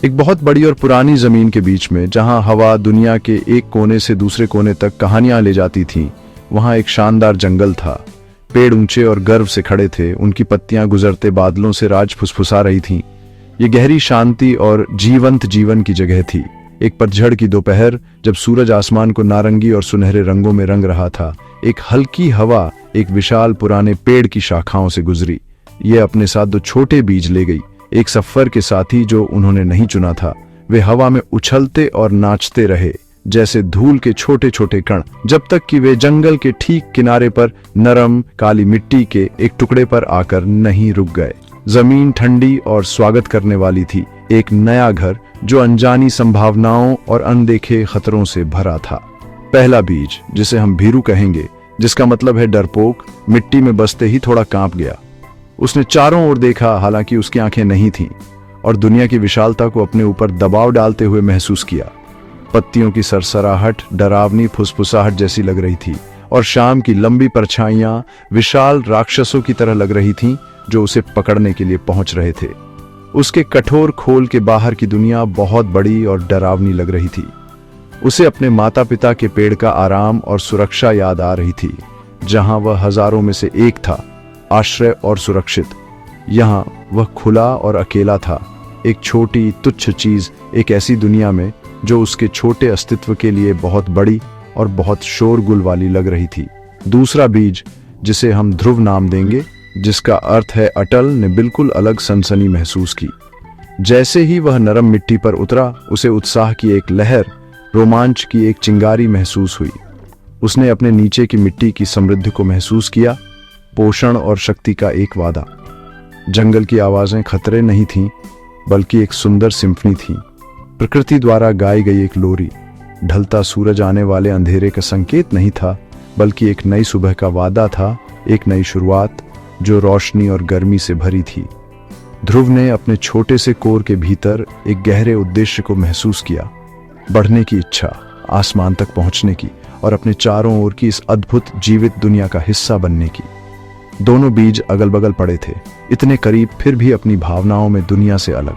एक बहुत बड़ी और पुरानी जमीन के बीच में, जहां हवा दुनिया के एक कोने से दूसरे कोने तक कहानियां ले जाती थीं, वहां एक शानदार जंगल था। पेड़ ऊंचे और गर्व से खड़े थे, उनकी पत्तियां गुजरते बादलों से राज फुसफुसा रही थीं। ये गहरी शांति और जीवंत जीवन की जगह थी। एक पतझड़ की दोपहर, जब सूरज आसमान को नारंगी और सुनहरे रंगों में रंग रहा था, एक हल्की हवा एक विशाल पुराने पेड़ की शाखाओं से गुजरी। ये अपने साथ दो छोटे बीज ले गई, एक सफर के साथी जो उन्होंने नहीं चुना था। वे हवा में उछलते और नाचते रहे जैसे धूल के छोटे छोटे कण, जब तक कि वे जंगल के ठीक किनारे पर नरम काली मिट्टी के एक टुकड़े पर आकर नहीं रुक गए। जमीन ठंडी और स्वागत करने वाली थी, एक नया घर जो अनजानी संभावनाओं और अनदेखे खतरों से भरा था। पहला बीज, जिसे हम भीरू कहेंगे, जिसका मतलब है डरपोक, मिट्टी में बसते ही थोड़ा कांप गया। उसने चारों ओर देखा, हालांकि उसकी आंखें नहीं थीं, और दुनिया की विशालता को अपने ऊपर दबाव डालते हुए महसूस किया। पत्तियों की सरसराहट डरावनी फुसफुसाहट जैसी लग रही थी, और शाम की लंबी परछाइयां विशाल राक्षसों की तरह लग रही थीं जो उसे पकड़ने के लिए पहुंच रहे थे। उसके कठोर खोल के बाहर की दुनिया बहुत बड़ी और डरावनी लग रही थी। उसे अपने माता पिता के पेड़ का आराम और सुरक्षा याद आ रही थी, जहां वह हजारों में से एक था, आश्रय और सुरक्षित। यहाँ वह खुला और अकेला था, एक छोटी तुच्छ चीज एक ऐसी दुनिया में जो उसके छोटे अस्तित्व के लिए बहुत बड़ी और बहुत शोरगुल वाली लग रही थी। दूसरा बीज, जिसे हम ध्रुव नाम देंगे, जिसका अर्थ है अटल, ने बिल्कुल अलग सनसनी महसूस की। जैसे ही वह नरम मिट्टी पर उतरा, उसे उत्साह की एक लहर, रोमांच की एक चिंगारी महसूस हुई। उसने अपने नीचे की मिट्टी की समृद्धि को महसूस किया, पोषण और शक्ति का एक वादा। जंगल की आवाजें खतरे नहीं थीं, बल्कि एक सुंदर सिम्फनी थी, प्रकृति द्वारा गाई गई एक लोरी। ढलता सूरज आने वाले अंधेरे का संकेत नहीं था, बल्कि एक नई सुबह का वादा था, एक नई शुरुआत जो रोशनी और गर्मी से भरी थी। ध्रुव ने अपने छोटे से कोर के भीतर एक गहरे उद्देश्य को महसूस किया, बढ़ने की इच्छा, आसमान तक पहुंचने की, और अपने चारों ओर की इस अद्भुत जीवित दुनिया का हिस्सा बनने की। दोनों बीज अगल बगल पड़े थे, इतने करीब फिर भी अपनी भावनाओं में दुनिया से अलग।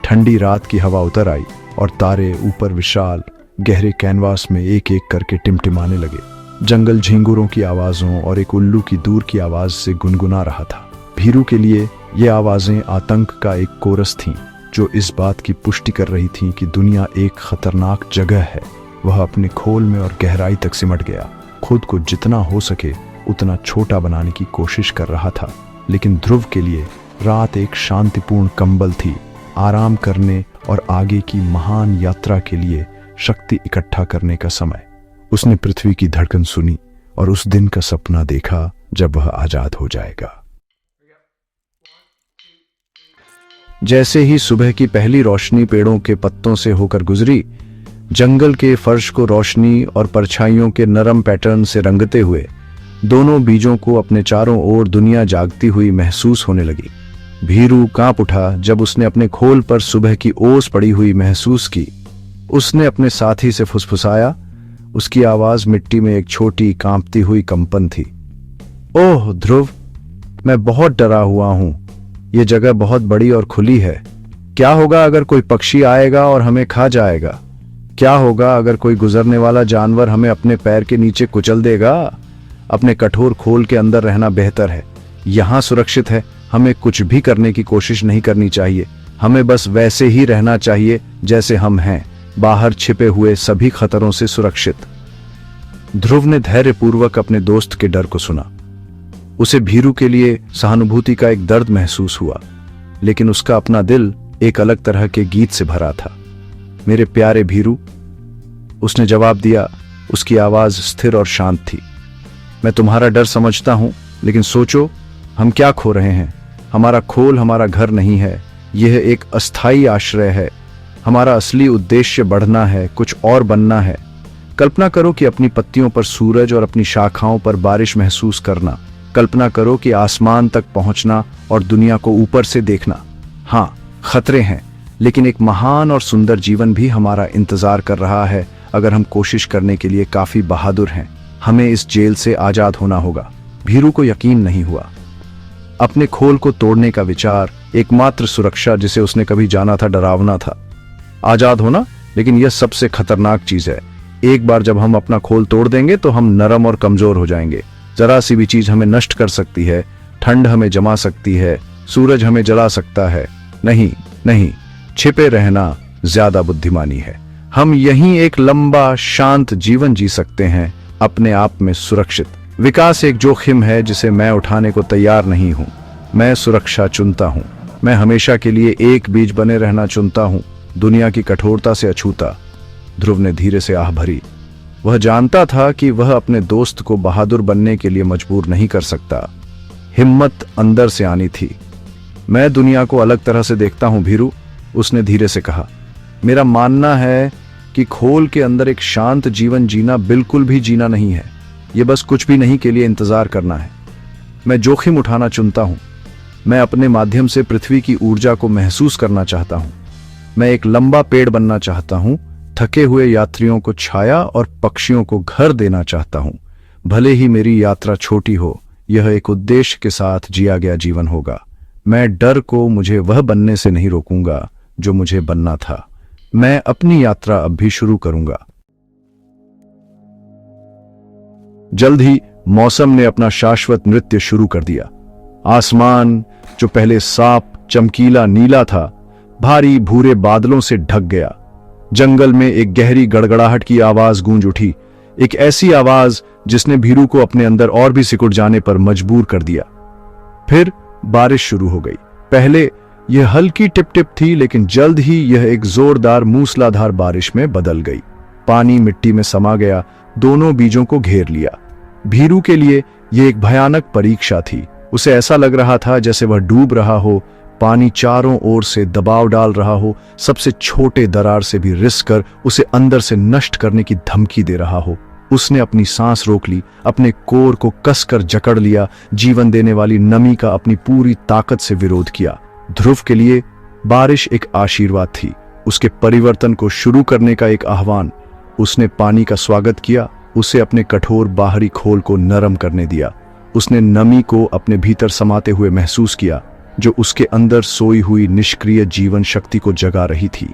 ठंडी रात की हवा उतर आई और तारे ऊपर विशाल गहरे कैनवास में एक एक करके टिमटिमाने लगे। जंगल झींगुरों की आवाजों और एक उल्लू की दूर की आवाज से गुनगुना रहा था। भीरू के लिए ये आवाजें आतंक का एक कोरस थीं, जो इस बात की पुष्टि कर रही थीं कि दुनिया एक खतरनाक जगह है। वह अपने खोल में और गहराई तक सिमट गया, खुद को जितना हो सके उतना छोटा बनाने की कोशिश कर रहा था। लेकिन ध्रुव के लिए रात एक शांतिपूर्ण कंबल थी, आराम करने और आगे की महान यात्रा के लिए शक्ति इकट्ठा करने का समय। उसने पृथ्वी की धड़कन सुनी और उस दिन का सपना देखा जब वह आजाद हो जाएगा। जैसे ही सुबह की पहली रोशनी पेड़ों के पत्तों से होकर गुजरी, जंगल के फर्श को रोशनी और परछाइयों के नरम पैटर्न से रंगते हुए दोनों बीजों को अपने चारों ओर दुनिया जागती हुई महसूस होने लगी। भीरू कांप उठा जब उसने अपने खोल पर सुबह की ओस पड़ी हुई महसूस की। उसने अपने साथी से फुसफुसाया, उसकी आवाज मिट्टी में एक छोटी कांपती हुई कंपन थी। ओह ध्रुव, मैं बहुत डरा हुआ हूं। ये जगह बहुत बड़ी और खुली है। क्या होगा अगर कोई पक्षी आएगा और हमें खा जाएगा? क्या होगा अगर कोई गुजरने वाला जानवर हमें अपने पैर के नीचे कुचल देगा? अपने कठोर खोल के अंदर रहना बेहतर है। यहां सुरक्षित है, हमें कुछ भी करने की कोशिश नहीं करनी चाहिए। हमें बस वैसे ही रहना चाहिए जैसे हम हैं, बाहर छिपे हुए सभी खतरों से सुरक्षित। ध्रुव ने धैर्यपूर्वक अपने दोस्त के डर को सुना। उसे भीरू के लिए सहानुभूति का एक दर्द महसूस हुआ, लेकिन उसका अपना दिल एक अलग तरह के गीत से भरा था। मेरे प्यारे भीरू, उसने जवाब दिया। उसकी आवाज स्थिर और शांत थी। मैं तुम्हारा डर समझता हूं, लेकिन सोचो हम क्या खो रहे हैं। हमारा खोल हमारा घर नहीं है, यह एक अस्थायी आश्रय है। हमारा असली उद्देश्य बढ़ना है, कुछ और बनना है। कल्पना करो कि अपनी पत्तियों पर सूरज और अपनी शाखाओं पर बारिश महसूस करना। कल्पना करो कि आसमान तक पहुंचना और दुनिया को ऊपर से देखना। हाँ, खतरे हैं, लेकिन एक महान और सुंदर जीवन भी हमारा इंतजार कर रहा है अगर हम कोशिश करने के लिए काफी बहादुर हैं। हमें इस जेल से आजाद होना होगा। भीरू को यकीन नहीं हुआ। अपने खोल को तोड़ने का विचार, एकमात्र सुरक्षा जिसे उसने कभी जाना था, डरावना था। आजाद होना, लेकिन यह सबसे खतरनाक चीज है। एक बार जब हम अपना खोल तोड़ देंगे तो हम नरम और कमजोर हो जाएंगे। जरा सी भी चीज हमें नष्ट कर सकती है, ठंड हमें जमा सकती है, सूरज हमें जला सकता है। नहीं नहीं, छिपे रहना ज्यादा बुद्धिमानी है। हम यहीं एक लंबा शांत जीवन जी सकते हैं, अपने आप में सुरक्षित। विकास एक जोखिम है जिसे मैं उठाने को तैयार नहीं हूं। मैं सुरक्षा चुनता हूं। मैं हमेशा के लिए एक बीज बने रहना चुनता हूं, दुनिया की कठोरता से अछूता। ध्रुव ने धीरे से आह भरी। वह जानता था कि वह अपने दोस्त को बहादुर बनने के लिए मजबूर नहीं कर सकता। हिम्मत अंदर से आनी थी। मैं दुनिया को अलग तरह से देखता हूं भीरू, उसने धीरे से कहा। मेरा मानना है कि खोल के अंदर एक शांत जीवन जीना बिल्कुल भी जीना नहीं है। यह बस कुछ भी नहीं के लिए इंतजार करना है। मैं जोखिम उठाना चुनता हूं। मैं अपने माध्यम से पृथ्वी की ऊर्जा को महसूस करना चाहता हूं। मैं एक लंबा पेड़ बनना चाहता हूं, थके हुए यात्रियों को छाया और पक्षियों को घर देना चाहता हूं। भले ही मेरी यात्रा छोटी हो, यह एक उद्देश्य के साथ जिया गया जीवन होगा। मैं डर को मुझे वह बनने से नहीं रोकूंगा जो मुझे बनना था। मैं अपनी यात्रा अब भी शुरू करूंगा। जल्द ही मौसम ने अपना शाश्वत नृत्य शुरू कर दिया। आसमान, जो पहले साफ चमकीला नीला था, भारी भूरे बादलों से ढक गया। जंगल में एक गहरी गड़गड़ाहट की आवाज गूंज उठी, एक ऐसी आवाज जिसने भीरू को अपने अंदर और भी सिकुड़ जाने पर मजबूर कर दिया। फिर बारिश शुरू हो गई। पहले यह हल्की टिप टिप थी, लेकिन जल्द ही यह एक जोरदार मूसलाधार बारिश में बदल गई। पानी मिट्टी में समा गया, दोनों बीजों को घेर लिया। भीरू के लिए यह एक भयानक परीक्षा थी। उसे ऐसा लग रहा था जैसे वह डूब रहा हो, पानी चारों ओर से दबाव डाल रहा हो, सबसे छोटे दरार से भी रिस कर उसे अंदर से नष्ट करने की धमकी दे रहा हो। उसने अपनी सांस रोक ली, अपने कोर को कसकर जकड़ लिया, जीवन देने वाली नमी का अपनी पूरी ताकत से विरोध किया। ध्रुव के लिए बारिश एक आशीर्वाद थी, उसके परिवर्तन को शुरू करने का एक आह्वान। उसने पानी का स्वागत किया, उसे अपने कठोर बाहरी खोल को नरम करने दिया। उसने नमी को अपने भीतर समाते हुए महसूस किया, जो उसके अंदर सोई हुई निष्क्रिय जीवन शक्ति को जगा रही थी।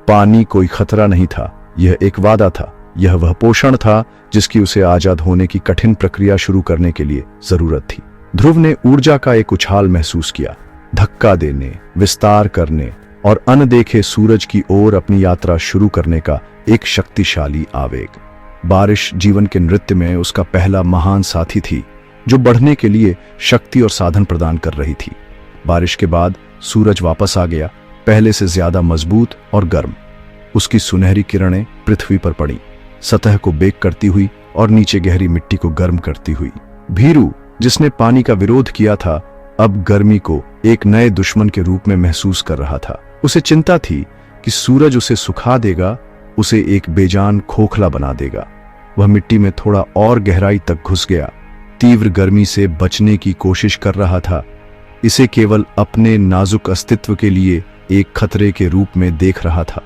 पानी कोई खतरा नहीं था, यह एक वादा था। यह वह पोषण था जिसकी उसे आजाद होने की कठिन प्रक्रिया शुरू करने के लिए जरूरत थी। ध्रुव ने ऊर्जा का एक उछाल महसूस किया, धक्का देने, विस्तार करने और अनदेखे सूरज की ओर अपनी यात्रा शुरू करने का एक शक्तिशाली आवेग। बारिश जीवन के नृत्य में उसका पहला महान साथी थी, जो बढ़ने के लिए शक्ति और साधन प्रदान कर रही थी। बारिश के बाद सूरज वापस आ गया, पहले से ज्यादा मजबूत और गर्म। उसकी सुनहरी किरणें पृथ्वी पर पड़ी, सतह को बेक करती हुई और नीचे गहरी मिट्टी को गर्म करती हुई। भीरू, जिसने पानी का विरोध किया था, अब गर्मी को एक नए दुश्मन के रूप में महसूस कर रहा था। उसे चिंता थी कि सूरज उसे सुखा देगा, उसे एक बेजान खोखला बना देगा। वह मिट्टी में थोड़ा और गहराई तक घुस गया, तीव्र गर्मी से बचने की कोशिश कर रहा था। इसे केवल अपने नाजुक अस्तित्व के लिए एक खतरे के रूप में देख रहा था।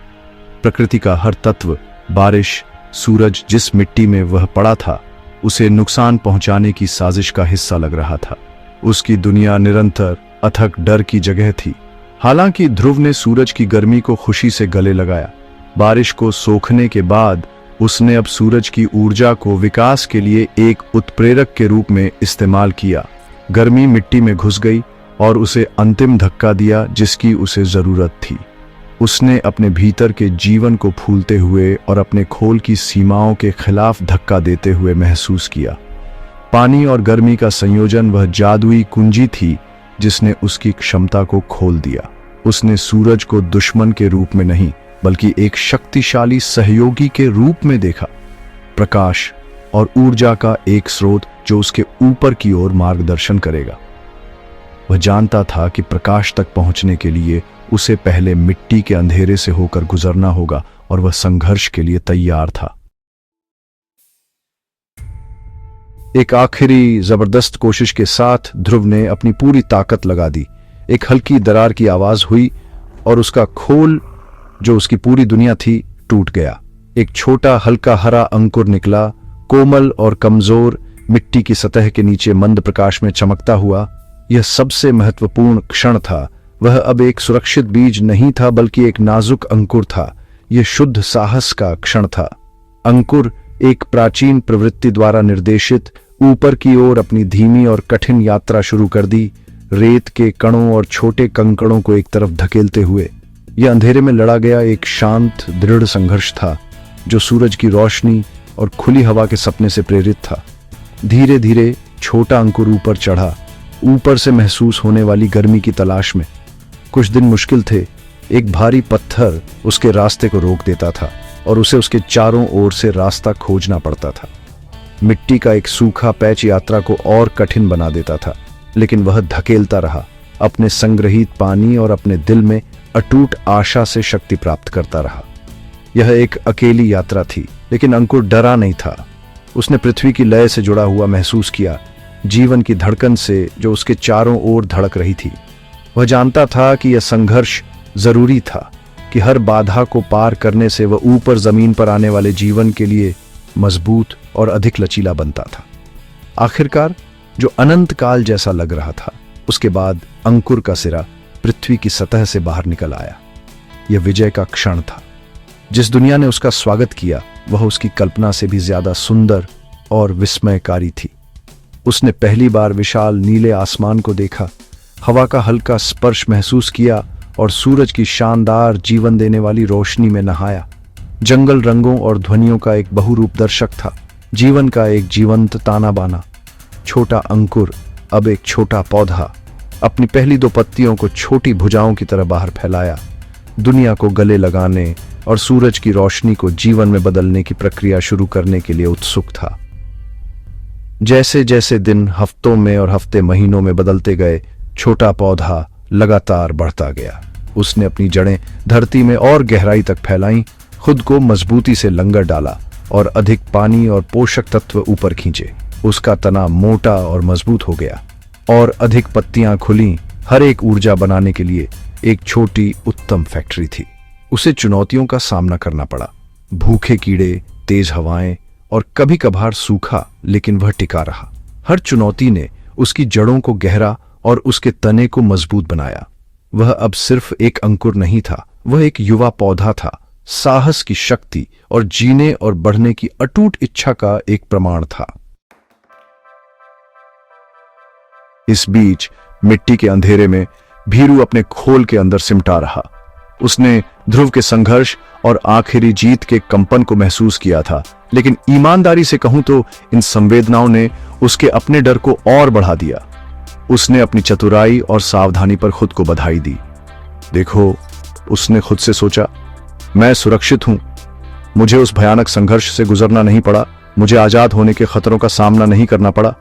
प्रकृति का हर तत्व, बारिश, सूरज, जिस मिट्टी में वह पड़ा था, उसे नुकसान पहुंचाने की साजिश का हिस्सा लग रहा था। उसकी दुनिया निरंतर अथक डर की जगह थी। हालांकि ध्रुव ने सूरज की गर्मी को खुशी से गले लगाया। बारिश को सोखने के बाद उसने अब सूरज की ऊर्जा को विकास के लिए एक उत्प्रेरक के रूप में इस्तेमाल किया। गर्मी मिट्टी में घुस गई और उसे अंतिम धक्का दिया जिसकी उसे जरूरत थी। उसने अपने भीतर के जीवन को फूलते हुए और अपने खोल की सीमाओं के खिलाफ धक्का देते हुए महसूस किया। पानी और गर्मी का संयोजन वह जादुई कुंजी थी जिसने उसकी क्षमता को खोल दिया। उसने सूरज को दुश्मन के रूप में नहीं, बल्कि एक शक्तिशाली सहयोगी के रूप में देखा, प्रकाश और ऊर्जा का एक स्रोत जो उसके ऊपर की ओर मार्गदर्शन करेगा। वह जानता था कि प्रकाश तक पहुंचने के लिए उसे पहले मिट्टी के अंधेरे से होकर गुजरना होगा और वह संघर्ष के लिए तैयार था। एक आखिरी जबरदस्त कोशिश के साथ ध्रुव ने अपनी पूरी ताकत लगा दी। एक हल्की दरार की आवाज हुई और उसका खोल, जो उसकी पूरी दुनिया थी, टूट गया। एक छोटा हल्का हरा अंकुर निकला, कोमल और कमजोर, मिट्टी की सतह के नीचे मंद प्रकाश में चमकता हुआ। यह सबसे महत्वपूर्ण क्षण था। वह अब एक सुरक्षित बीज नहीं था बल्कि एक नाजुक अंकुर था। यह शुद्ध साहस का क्षण था। अंकुर एक प्राचीन प्रवृत्ति द्वारा निर्देशित ऊपर की ओर अपनी धीमी और कठिन यात्रा शुरू कर दी, रेत के कणों और छोटे कंकड़ों को एक तरफ धकेलते हुए। यह अंधेरे में लड़ा गया एक शांत दृढ़ संघर्ष था जो सूरज की रोशनी और खुली हवा के सपने से प्रेरित था। धीरे धीरे छोटा अंकुर ऊपर चढ़ा, ऊपर से महसूस होने वाली गर्मी की तलाश में। कुछ दिन मुश्किल थे। एक भारी पत्थर उसके रास्ते को रोक देता था और उसे उसके चारों ओर से रास्ता खोजना पड़ता था। मिट्टी का एक सूखा पैच यात्रा को और कठिन बना देता था, लेकिन वह धकेलता रहा, अपने संग्रहित पानी और अपने दिल में अटूट आशा से शक्ति प्राप्त करता रहा। यह एक अकेली यात्रा थी, लेकिन अंकुर डरा नहीं था। उसने पृथ्वी की लय से जुड़ा हुआ महसूस किया, जीवन की धड़कन से जो उसके चारों ओर धड़क रही थी। वह जानता था कि यह संघर्ष जरूरी था, कि हर बाधा को पार करने से वह ऊपर जमीन पर आने वाले जीवन के लिए मजबूत और अधिक लचीला बनता था। आखिरकार जो अनंत काल जैसा लग रहा था, उसके बाद अंकुर का सिरा पृथ्वी की सतह से बाहर निकल आया। यह विजय का क्षण था। जिस दुनिया ने उसका स्वागत किया वह उसकी कल्पना से भी ज्यादा सुंदर और विस्मयकारी थी। उसने पहली बार विशाल नीले आसमान को देखा, हवा का हल्का स्पर्श महसूस किया और सूरज की शानदार जीवन देने वाली रोशनी में नहाया। जंगल रंगों और ध्वनियों का एक बहुरूप दर्शक था, जीवन का एक जीवंत ताना बाना। छोटा अंकुर अब एक छोटा पौधा, अपनी पहली दो पत्तियों को छोटी भुजाओं की तरह बाहर फैलाया, दुनिया को गले लगाने और सूरज की रोशनी को जीवन में बदलने की प्रक्रिया शुरू करने के लिए उत्सुक था। जैसे जैसे दिन हफ्तों में और हफ्ते महीनों में बदलते गए, छोटा पौधा लगातार बढ़ता गया। उसने अपनी जड़ें धरती में और गहराई तक फैलाई, खुद को मजबूती से लंगर डाला और अधिक पानी और पोषक तत्व ऊपर खींचे। उसका तना मोटा और मजबूत हो गया और अधिक पत्तियां खुली। हर एक ऊर्जा बनाने के लिए एक छोटी उत्तम फैक्ट्री थी। उसे चुनौतियों का सामना करना पड़ा, भूखे कीड़े, तेज हवाएं और कभी कभार सूखा, लेकिन वह टिका रहा। हर चुनौती ने उसकी जड़ों को गहरा और उसके तने को मजबूत बनाया। वह अब सिर्फ एक अंकुर नहीं था, वह एक युवा पौधा था, साहस की शक्ति और जीने और बढ़ने की अटूट इच्छा का एक प्रमाण था। इस बीच मिट्टी के अंधेरे में भीरू अपने खोल के अंदर सिमटा रहा। उसने ध्रुव के संघर्ष और आखिरी जीत के कंपन को महसूस किया था, लेकिन ईमानदारी से कहूं तो इन संवेदनाओं ने उसके अपने डर को और बढ़ा दिया। उसने अपनी चतुराई और सावधानी पर खुद को बधाई दी। देखो, उसने खुद से सोचा, मैं सुरक्षित हूं। मुझे उस भयानक संघर्ष से गुजरना नहीं पड़ा, मुझे आजाद होने के खतरों का सामना नहीं करना पड़ा।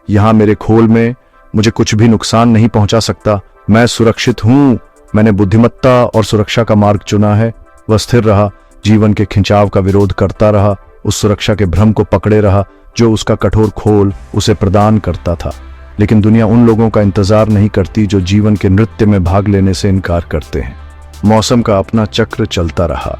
यहां मेरे खोल में मुझे कुछ भी नुकसान नहीं पहुंचा सकता। मैं सुरक्षित हूं। मैंने बुद्धिमत्ता और सुरक्षा का मार्ग चुना है। वह स्थिर रहा, जीवन के खिंचाव का विरोध करता रहा, उस सुरक्षा के भ्रम को पकड़े रहा जो उसका कठोर खोल उसे प्रदान करता था। लेकिन दुनिया उन लोगों का इंतजार नहीं करती जो जीवन के नृत्य में भाग लेने से इनकार करते हैं। मौसम का अपना चक्र चलता रहा,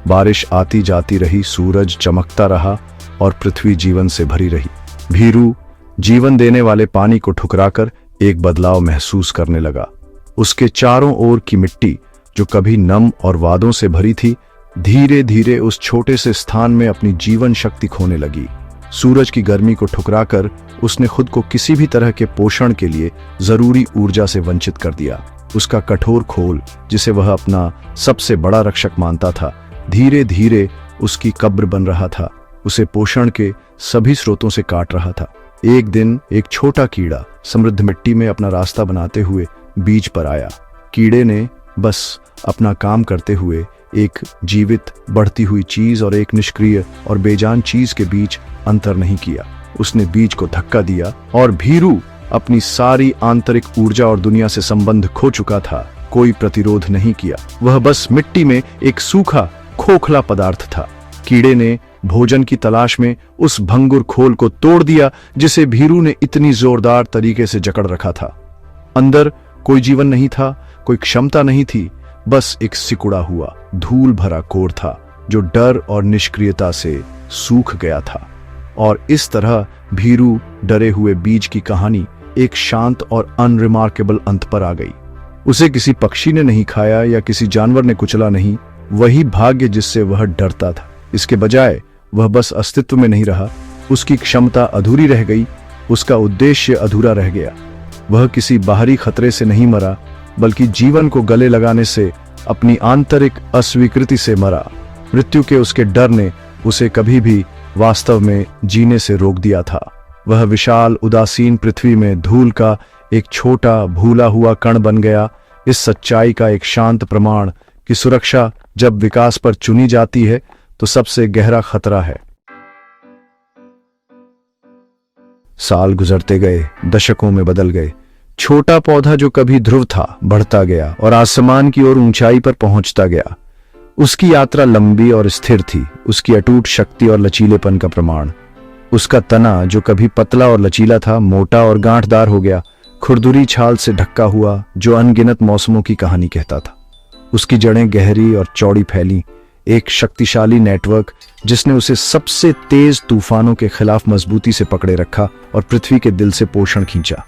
बारिश आती जाती रही, सूरज चमकता रहा और पृथ्वी जीवन से भरी रही। भीरू जीवन देने वाले पानी को ठुकराकर एक बदलाव महसूस करने लगा। उसके चारों ओर की मिट्टी जो कभी नम और वादों से भरी थी, धीरे धीरे उस छोटे से स्थान में अपनी जीवन शक्ति खोने लगी। सूरज की गर्मी को ठुकराकर उसने खुद को किसी भी तरह के पोषण के लिए जरूरी ऊर्जा से वंचित कर दिया। उसका कठोर खोल, जिसे वह अपना सबसे बड़ा रक्षक मानता था, धीरे धीरे उसकी कब्र बन रहा था, उसे पोषण के सभी स्रोतों से काट रहा था। एक दिन एक छोटा कीड़ा समृद्ध मिट्टी में अपना रास्ता बनाते हुए बीज पर आया। कीड़े ने बस अपना काम करते हुए एक जीवित बढ़ती हुई चीज और एक निष्क्रिय और बेजान चीज के बीच अंतर नहीं किया। उसने बीज को धक्का दिया और भीरू अपनी सारी आंतरिक ऊर्जा और दुनिया से संबंध खो चुका था। कोई प्रतिरोध नहीं किया, वह बस मिट्टी में एक सूखा खोखला पदार्थ था। कीड़े ने भोजन की तलाश में उस भंगुर खोल को तोड़ दिया जिसे भीरू ने इतनी जोरदार तरीके से जकड़ रखा था। अंदर कोई जीवन नहीं था, कोई क्षमता नहीं थी, बस एक सिकुड़ा हुआ धूल भरा कोर था जो डर और निष्क्रियता से सूख गया था। और इस तरह भीरू डरे हुए बीज की कहानी एक शांत और अनरिमार्केबल अंत पर आ गई। उसे किसी पक्षी ने नहीं खाया या किसी जानवर ने कुचला नहीं। वही भाग्य जिससे वह डरता था, इसके बजाय वह बस अस्तित्व में नहीं रहा। उसकी क्षमता अधूरी रह गई, उसका उद्देश्य अधूरा रह गया। वह किसी बाहरी खतरे से नहीं मरा, बल्कि जीवन को गले लगाने से, अपनी आंतरिक अस्वीकृति से मरा। मृत्यु के उसके डर ने उसे कभी भी वास्तव में जीने से रोक दिया था। वह विशाल उदासीन पृथ्वी में धूल का एक छोटा भूला हुआ कण बन गया। इस सच्चाई का एक शांत प्रमाण कि सुरक्षा जब विकास पर चुनी जाती है तो सबसे गहरा खतरा है। साल गुजरते गए, दशकों में बदल गए। छोटा पौधा जो कभी ध्रुव था, बढ़ता गया और आसमान की ओर ऊंचाई पर पहुंचता गया। उसकी यात्रा लंबी और स्थिर थी, उसकी अटूट शक्ति और लचीलेपन का प्रमाण। उसका तना जो कभी पतला और लचीला था, मोटा और गांठदार हो गया, खुरदुरी छाल से ढका हुआ जो अनगिनत मौसमों की कहानी कहता था। उसकी जड़ें गहरी और चौड़ी फैली, एक शक्तिशाली नेटवर्क जिसने उसे सबसे तेज तूफानों के खिलाफ मजबूती से पकड़े रखा और पृथ्वी के दिल से पोषण खींचा।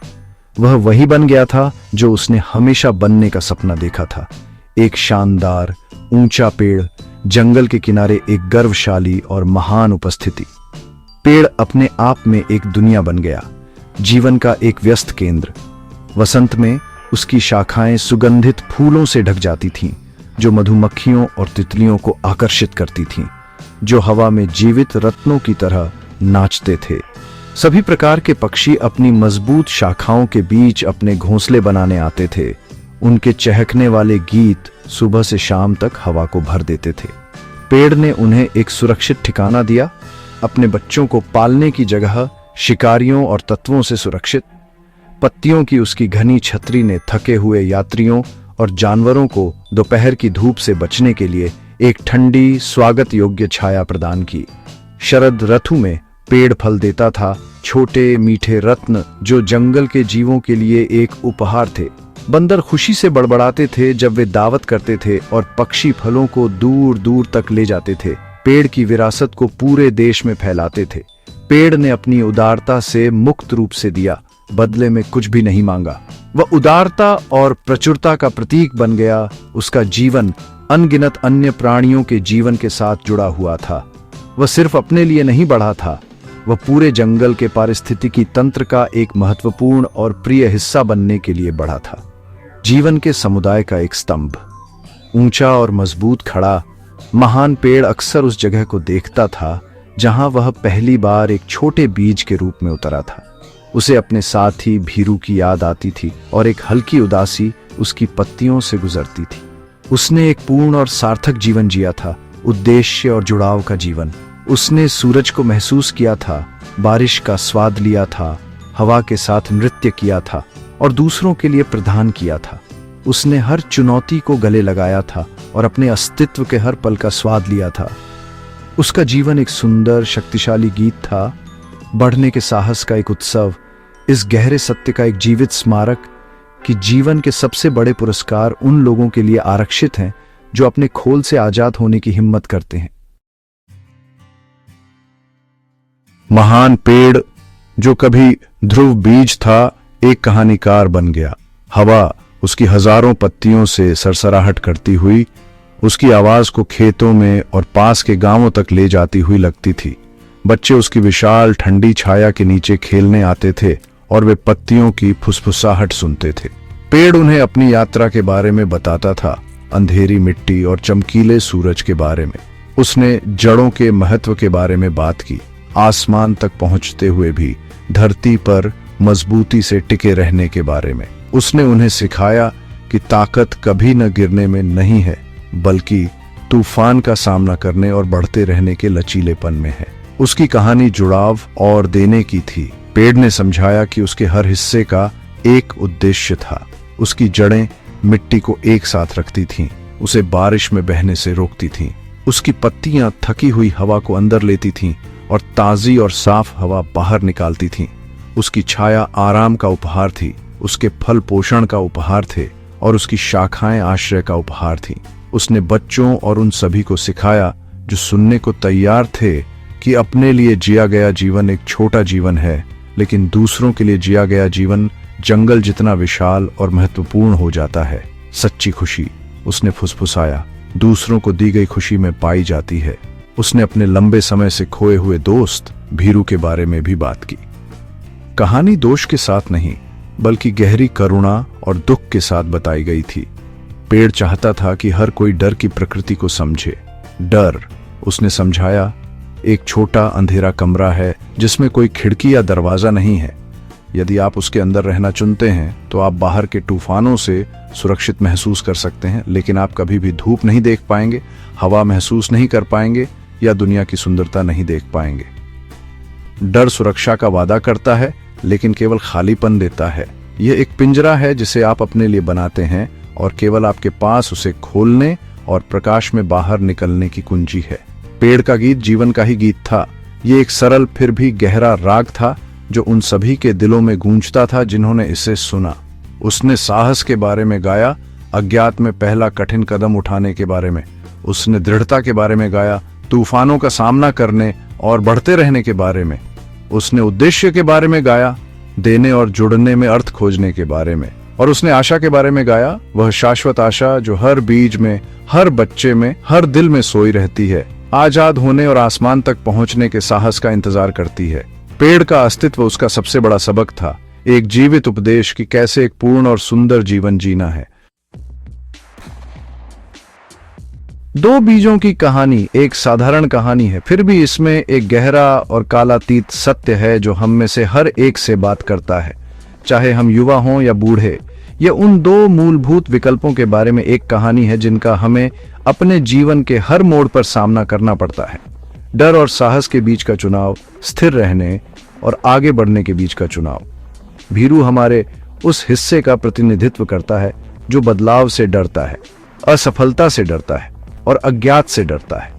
वह वही बन गया था जो उसने हमेशा बनने का सपना देखा था, एक शानदार ऊंचा पेड़, जंगल के किनारे एक गर्वशाली और महान उपस्थिति। पेड़ अपने आप में एक दुनिया बन गया, जीवन का एक व्यस्त केंद्र। वसंत में उसकी शाखाएं सुगंधित फूलों से ढक जाती थीं, जो मधुमक्खियों और तितलियों को आकर्षित करती थीं, जो हवा में जीवित रत्नों की तरह नाचते थे। सभी प्रकार के पक्षी अपनी मजबूत शाखाओं के बीच अपने घोंसले बनाने आते थे। उनके चहकने वाले गीत सुबह से शाम तक हवा को भर देते थे। पेड़ ने उन्हें एक सुरक्षित ठिकाना दिया, अपने बच्चों को पालने की जगह, शिकारियों और तत्वों से सुरक्षित। पत्तियों की उसकी घनी छतरी ने थके हुए यात्रियों और जानवरों को दोपहर की धूप से बचने के लिए एक ठंडी, स्वागत योग्य छाया प्रदान की। शरद ऋतु में पेड़ फल देता था, छोटे मीठे रत्न जो जंगल के जीवों के लिए एक उपहार थे। बंदर खुशी से बड़बड़ाते थे जब वे दावत करते थे और पक्षी फलों को दूर दूर तक ले जाते थे, पेड़ की विरासत को पूरे देश में फैलाते थे। पेड़ ने अपनी उदारता से मुक्त रूप से दिया, बदले में कुछ भी नहीं मांगा। वह उदारता और प्रचुरता का प्रतीक बन गया। उसका जीवन अनगिनत अन्य प्राणियों के जीवन के साथ जुड़ा हुआ था। वह सिर्फ अपने लिए नहीं बढ़ा था, वह पूरे जंगल के पारिस्थितिकी तंत्र का एक महत्वपूर्ण और प्रिय हिस्सा बनने के लिए बढ़ा था। जीवन के समुदाय का एक स्तंभ, ऊंचा और मजबूत खड़ा महान पेड़ अक्सर उस जगह को देखता था जहां वह पहली बार एक छोटे बीज के रूप में उतरा था। उसे अपने साथी भीरू की याद आती थी और एक हल्की उदासी उसकी पत्तियों से गुजरती थी। उसने एक पूर्ण और सार्थक जीवन जिया था, उद्देश्य और जुड़ाव का जीवन। उसने सूरज को महसूस किया था, बारिश का स्वाद लिया था, हवा के साथ नृत्य किया था और दूसरों के लिए प्रदान किया था। उसने हर चुनौती को गले लगाया था और अपने अस्तित्व के हर पल का स्वाद लिया था। उसका जीवन एक सुंदर, शक्तिशाली गीत था, बढ़ने के साहस का एक उत्सव, इस गहरे सत्य का एक जीवित स्मारक कि जीवन के सबसे बड़े पुरस्कार उन लोगों के लिए आरक्षित हैं जो अपने खोल से आजाद होने की हिम्मत करते हैं। महान पेड़ जो कभी ध्रुव बीज था, एक कहानीकार बन गया। हवा उसकी हजारों पत्तियों से सरसराहट करती हुई उसकी आवाज को खेतों में और पास के गांवों तक ले जाती हुई लगती थी। बच्चे उसकी विशाल ठंडी छाया के नीचे खेलने आते थे और वे पत्तियों की फुसफुसाहट सुनते थे। पेड़ उन्हें अपनी यात्रा के बारे में बताता था, अंधेरी मिट्टी और चमकीले सूरज के बारे में। उसने जड़ों के महत्व के बारे में बात की, आसमान तक पहुंचते हुए भी धरती पर मजबूती से टिके रहने के बारे में। उसने उन्हें सिखाया कि ताकत कभी न गिरने में नहीं है, बल्कि तूफान का सामना करने और बढ़ते रहने के लचीलेपन में है। उसकी कहानी जुड़ाव और देने की थी। पेड़ ने समझाया कि उसके हर हिस्से का एक उद्देश्य था। उसकी जड़ें मिट्टी को एक साथ रखती थीं, उसे बारिश में बहने से रोकती थीं। उसकी पत्तियां थकी हुई हवा को अंदर लेती थीं और ताजी और साफ हवा बाहर निकालती थीं। उसकी छाया आराम का उपहार थी, उसके फल पोषण का उपहार थे और उसकी शाखाएं आश्रय का उपहार थीं। उसने बच्चों और उन सभी को सिखाया जो सुनने को तैयार थे कि अपने लिए जिया गया जीवन एक छोटा जीवन है, लेकिन दूसरों के लिए जिया गया जीवन जंगल जितना विशाल और महत्वपूर्ण हो जाता है, सच्ची खुशी, उसने फुसफुसाया, दूसरों को दी गई खुशी में पाई जाती है। उसने अपने लंबे समय से खोए हुए दोस्त भीरू के बारे में भी बात की। कहानी दोष के साथ नहीं, बल्कि गहरी करुणा और दुख के साथ बताई गई थी। पेड़ चाहता था कि हर कोई डर की प्रकृति को समझे। डर, उसने समझाया, एक छोटा अंधेरा कमरा है जिसमें कोई खिड़की या दरवाजा नहीं है। यदि आप उसके अंदर रहना चुनते हैं तो आप बाहर के तूफानों से सुरक्षित महसूस कर सकते हैं, लेकिन आप कभी भी धूप नहीं देख पाएंगे, हवा महसूस नहीं कर पाएंगे या दुनिया की सुंदरता नहीं देख पाएंगे। डर सुरक्षा का वादा करता है, लेकिन केवल खालीपन देता है। यह एक पिंजरा है जिसे आप अपने लिए बनाते हैं और केवल आपके पास उसे खोलने और प्रकाश में बाहर निकलने की कुंजी है। पेड़ का गीत जीवन का ही गीत था। ये एक सरल फिर भी गहरा राग था जो उन सभी के दिलों में गूंजता था जिन्होंने इसे सुना। उसने साहस के बारे में गाया, अज्ञात में पहला कठिन कदम उठाने के बारे में। उसने दृढ़ता के बारे में गाया, तूफानों का सामना करने और बढ़ते रहने के बारे में। उसने उद्देश्य के बारे में गाया, देने और जुड़ने में अर्थ खोजने के बारे में। और उसने आशा के बारे में गाया, वह शाश्वत आशा जो हर बीज में, हर बच्चे में, हर दिल में सोई रहती है, आजाद होने और आसमान तक पहुंचने के साहस का इंतजार करती है। पेड़ का अस्तित्व उसका सबसे बड़ा सबक था, एक जीवित उपदेश कि कैसे एक पूर्ण और सुंदर जीवन जीना है। दो बीजों की कहानी एक साधारण कहानी है, फिर भी इसमें एक गहरा और कालातीत सत्य है जो हम में से हर एक से बात करता है, चाहे हम युवा हों या बूढ़े। यह उन दो मूलभूत विकल्पों के बारे में एक कहानी है जिनका हमें अपने जीवन के हर मोड़ पर सामना करना पड़ता है। डर और साहस के बीच का चुनाव, स्थिर रहने और आगे बढ़ने के बीच का चुनाव। भीरू हमारे उस हिस्से का प्रतिनिधित्व करता है जो बदलाव से डरता है, असफलता से डरता है और अज्ञात से डरता है।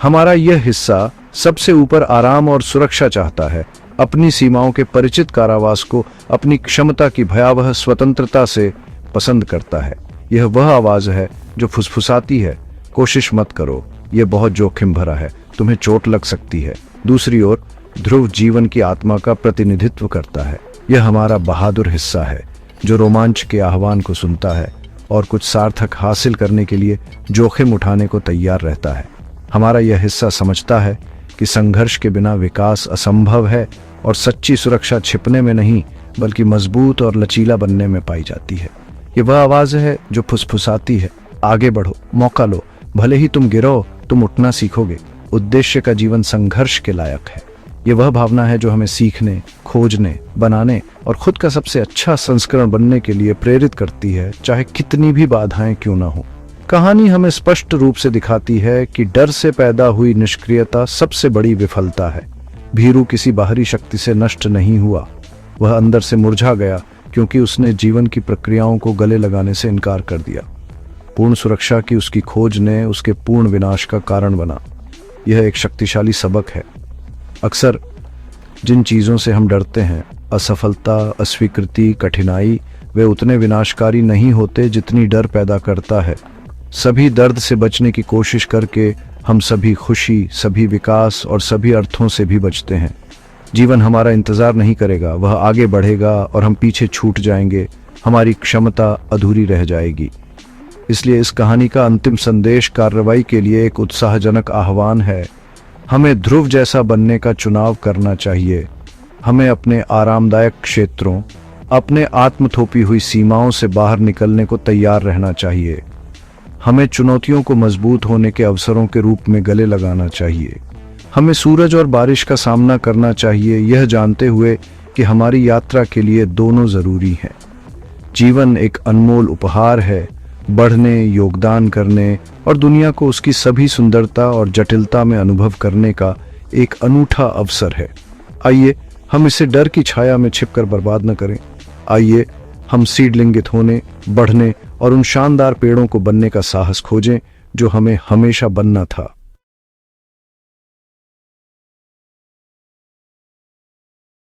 हमारा यह हिस्सा सबसे ऊपर आराम और सुरक्षा चाहता है, अपनी सीमाओं के परिचित कारावास को अपनी क्षमता की भयावह स्वतंत्रता से पसंद करता है। यह वह आवाज है जो फुसफुसाती है, कोशिश मत करो, यह बहुत जोखिम भरा है, तुम्हें चोट लग सकती है। दूसरी ओर ध्रुव जीवन की आत्मा का प्रतिनिधित्व करता है। यह हमारा बहादुर हिस्सा है जो रोमांच के आह्वान को सुनता है और कुछ सार्थक हासिल करने के लिए जोखिम उठाने को तैयार रहता है। हमारा यह हिस्सा समझता है कि संघर्ष के बिना विकास असंभव है और सच्ची सुरक्षा छिपने में नहीं बल्कि मजबूत और लचीला बनने में पाई जाती है। ये वह आवाज है जो फुसफुसाती है, आगे बढ़ो, मौका लो, भले ही तुम गिरो, तुम उठना सीखोगे। उद्देश्य का जीवन संघर्ष के लायक है। ये वह भावना है जो हमें सीखने, खोजने, बनाने और खुद का सबसे अच्छा संस्करण बनने के लिए प्रेरित करती है, चाहे कितनी भी बाधाएं क्यों ना हो। कहानी हमें स्पष्ट रूप से दिखाती है कि डर से पैदा हुई निष्क्रियता सबसे बड़ी विफलता है। भीरू किसी बाहरी शक्ति से नष्ट नहीं हुआ, वह अंदर से मुरझा गया क्योंकि उसने जीवन की प्रक्रियाओं को गले लगाने से इनकार कर दिया। पूर्ण सुरक्षा की उसकी खोज ने उसके पूर्ण विनाश का कारण बना। यह एक शक्तिशाली सबक है। अक्सर जिन चीज़ों से हम डरते हैं, असफलता, अस्वीकृति, कठिनाई, वे उतने विनाशकारी नहीं होते जितनी डर पैदा करता है। सभी दर्द से बचने की कोशिश करके हम सभी खुशी, सभी विकास और सभी अर्थों से भी बचते हैं। जीवन हमारा इंतजार नहीं करेगा, वह आगे बढ़ेगा और हम पीछे छूट जाएंगे, हमारी क्षमता अधूरी रह जाएगी। इसलिए इस कहानी का अंतिम संदेश कार्रवाई के लिए एक उत्साहजनक आह्वान है। हमें ध्रुव जैसा बनने का चुनाव करना चाहिए। हमें अपने आरामदायक क्षेत्रों, अपने आत्मथोपी हुई सीमाओं से बाहर निकलने को तैयार रहना चाहिए। हमें चुनौतियों को मजबूत होने के अवसरों के रूप में गले लगाना चाहिए। हमें सूरज और बारिश का सामना करना चाहिए, यह जानते हुए कि हमारी यात्रा के लिए दोनों जरूरी हैं। जीवन एक अनमोल उपहार है, बढ़ने, योगदान करने और दुनिया को उसकी सभी सुंदरता और जटिलता में अनुभव करने का एक अनूठा अवसर है। आइए हम इसे डर की छाया में छिपकर बर्बाद न करें। आइए हम सीडलिंगित होने, बढ़ने और उन शानदार पेड़ों को बनने का साहस खोजें जो हमें हमेशा बनना था।